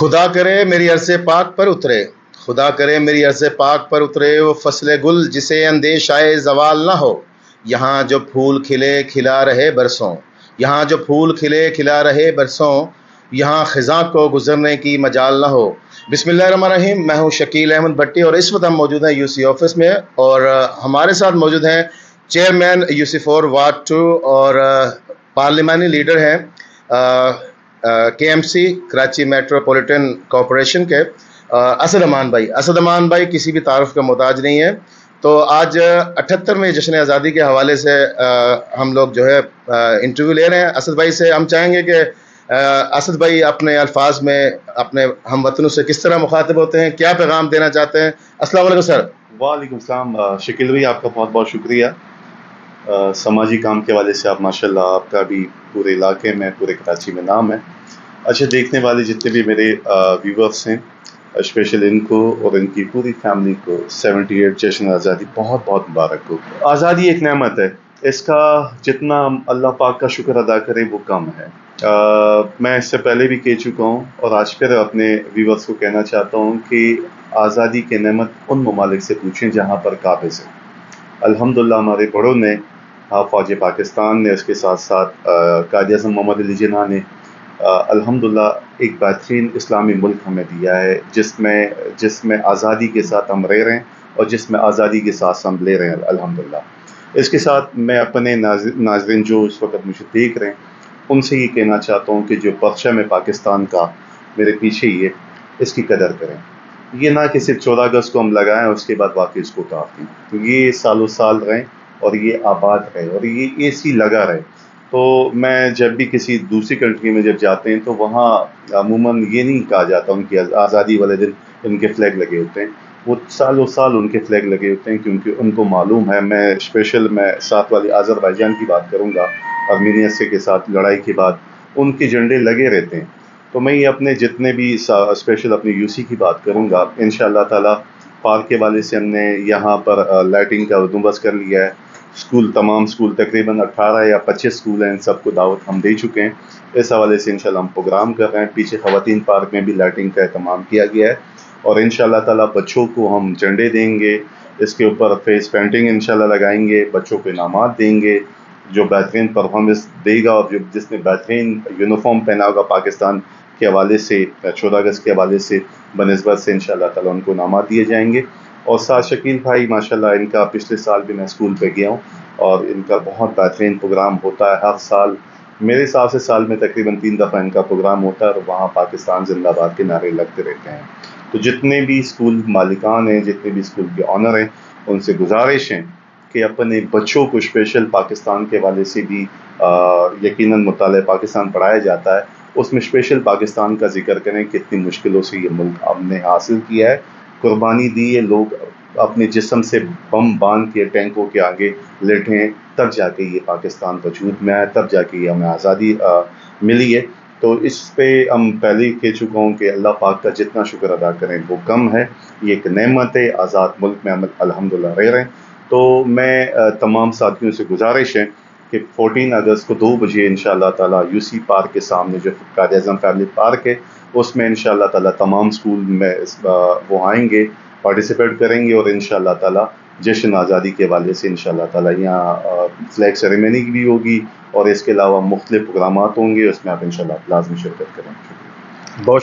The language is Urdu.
خدا کرے میری عرض پاک پر اترے، خدا کرے میری عرض پاک پر اترے وہ فصل گل جسے اندیش آئے زوال نہ ہو، یہاں جو پھول کھلے کھلا رہے برسوں، یہاں جو پھول کھلے کھلا رہے برسوں، یہاں خزاں کو گزرنے کی مجال نہ ہو۔ بسم اللہ الرحمن الرحیم۔ میں ہوں شکیل احمد بھٹی اور اس وقت ہم موجود ہیں یو سی آفس میں، اور ہمارے ساتھ موجود ہیں چیئرمین یو سی 4 وارڈ 2 اور پارلیمانی لیڈر ہیں K M C Karachi metropolitan corporation کے اسد امان بھائی۔ اسد امان بھائی کسی بھی تعارف کا محتاج نہیں ہے۔ تو آج 78ویں جشن آزادی کے حوالے سے ہم لوگ جو ہے انٹرویو لے رہے ہیں اسد بھائی سے۔ ہم چاہیں گے کہ اسد بھائی اپنے الفاظ میں اپنے ہم وطنوں سے کس طرح مخاطب ہوتے ہیں، کیا پیغام دینا چاہتے ہیں۔ السلام علیکم سر۔ وعلیکم السلام شکیل بھائی، آپ کا بہت بہت شکریہ۔ سماجی کام کے حوالے سے آپ ماشاءاللہ، آپ کا بھی پورے علاقے میں، پورے کراچی میں نام ہے۔ اچھا، دیکھنے والے جتنے بھی میرے ویورس ہیں، اسپیشل ان کو اور ان کی پوری فیملی کو 78 جشن آزادی بہت بہت مبارک ہو۔ آزادی ایک نعمت ہے، اس کا جتنا اللہ پاک کا شکر ادا کرے وہ کم ہے۔ میں اس سے پہلے بھی کہہ چکا ہوں اور آج پھر اپنے ویورس کو کہنا چاہتا ہوں کہ آزادی کی نعمت ان ممالک سے پوچھیں جہاں پر قابض ہے۔ الحمدللہ ہمارے بڑوں نے، فوج پاکستان نے، اس کے ساتھ ساتھ قائد اعظم محمد علی جناح نے الحمدللہ ایک بہترین اسلامی ملک ہمیں دیا ہے، جس میں آزادی کے ساتھ ہم رہ رہے ہیں اور جس میں آزادی کے ساتھ ہم لے رہے ہیں الحمدللہ۔ اس کے ساتھ میں اپنے ناظرین جو اس وقت مجھے دیکھ رہے ہیں ان سے یہ کہنا چاہتا ہوں کہ جو پرچم ہے پاکستان کا میرے پیچھے ہی ہے، اس کی قدر کریں۔ یہ نہ کہ صرف 14 اگست کو ہم لگائیں اور اس کے بعد واقعی اس کو اتار دیں۔ یہ سالوں سال رہیں اور یہ آباد رہے اور یہ ایسی لگا رہے۔ تو میں جب بھی کسی دوسری کنٹری میں جب جاتے ہیں تو وہاں عموماً یہ نہیں کہا جاتا ان کی آزادی والے دن ان کے فلیگ لگے ہوتے ہیں، وہ سالوں سال ان کے فلیگ لگے ہوتے ہیں، کیونکہ ان کو معلوم ہے۔ میں ساتھ والی آذربائیجان کی بات کروں گا، آرمینیا سے کے ساتھ لڑائی کے بعد ان کے جھنڈے لگے رہتے ہیں۔ تو میں یہ اپنے جتنے بھی اسپیشل اپنی یو سی کی بات کروں گا، انشاءاللہ تعالی پارک کے والے سے ہم نے یہاں پر لائٹنگ کا بندوبست کر لیا ہے۔ تمام اسکول تقریباً 18 یا 25 اسکول ہیں، ان سب کو دعوت ہم دے چکے ہیں۔ اس حوالے سے انشاءاللہ ہم پروگرام کر رہے ہیں۔ پیچھے خواتین پارک میں بھی لائٹنگ کا اہتمام کیا گیا ہے، اور انشاءاللہ تعالی بچوں کو ہم جھنڈے دیں گے، اس کے اوپر فیس پینٹنگ انشاءاللہ لگائیں گے، بچوں کو انعامات دیں گے۔ جو بہترین پرفارمنس دے گا اور جس نے بہترین یونیفارم پہنا ہوگا پاکستان کے حوالے سے، 14 اگست کے حوالے سے بنسبت سے، انشاءاللہ تعالی ان کو انعامات دیے جائیں گے۔ اور ساتھ شکیل بھائی ماشاءاللہ، ان کا پچھلے سال بھی میں اسکول پہ گیا ہوں اور ان کا بہت بہترین پروگرام ہوتا ہے ہر سال۔ میرے حساب سے سال میں تقریباً 3 دفعہ ان کا پروگرام ہوتا ہے اور وہاں پاکستان زندہ باد کے نعرے لگتے رہتے ہیں۔ تو جتنے بھی اسکول مالکان ہیں، جتنے بھی اسکول کے آنر ہیں، ان سے گزارش ہے کہ اپنے بچوں کو اسپیشل پاکستان کے حوالے سے بھی یقیناً مطالعہ پاکستان پڑھایا جاتا ہے، اس میں اسپیشل پاکستان کا ذکر کریں کہ کتنی مشکلوں سے یہ ملک ہم نے حاصل کیا ہے، قربانی دی ہے۔ لوگ اپنے جسم سے بم باندھ کے ٹینکوں کے آگے لیٹے ہیں، تب جا کے یہ پاکستان وجود میں آیا، تب جا کے یہ ہمیں آزادی ملی ہے۔ تو اس پہ ہم پہلے ہی کہہ چکا ہوں کہ اللہ پاک کا جتنا شکر ادا کریں وہ کم ہے۔ یہ ایک نعمت ہے، آزاد ملک میں ہم الحمدللہ رہ رہے ہیں۔ تو میں تمام ساتھیوں سے گزارش ہے کہ 14 اگست کو 2 بجے انشاءاللہ تعالی یو سی پارک کے سامنے جو قائد اعظم فیملی پارک ہے، اس میں انشاءاللہ تعالی تمام اسکول میں وہ آئیں گے، پارٹیسپیٹ کریں گے، اور انشاءاللہ تعالی جشن آزادی کے حوالے سے انشاءاللہ تعالی یہاں فلیگ سیریمنی بھی ہوگی، اور اس کے علاوہ مختلف پروگرامات ہوں گے، اس میں آپ انشاءاللہ لازمی شرکت کریں۔ بہت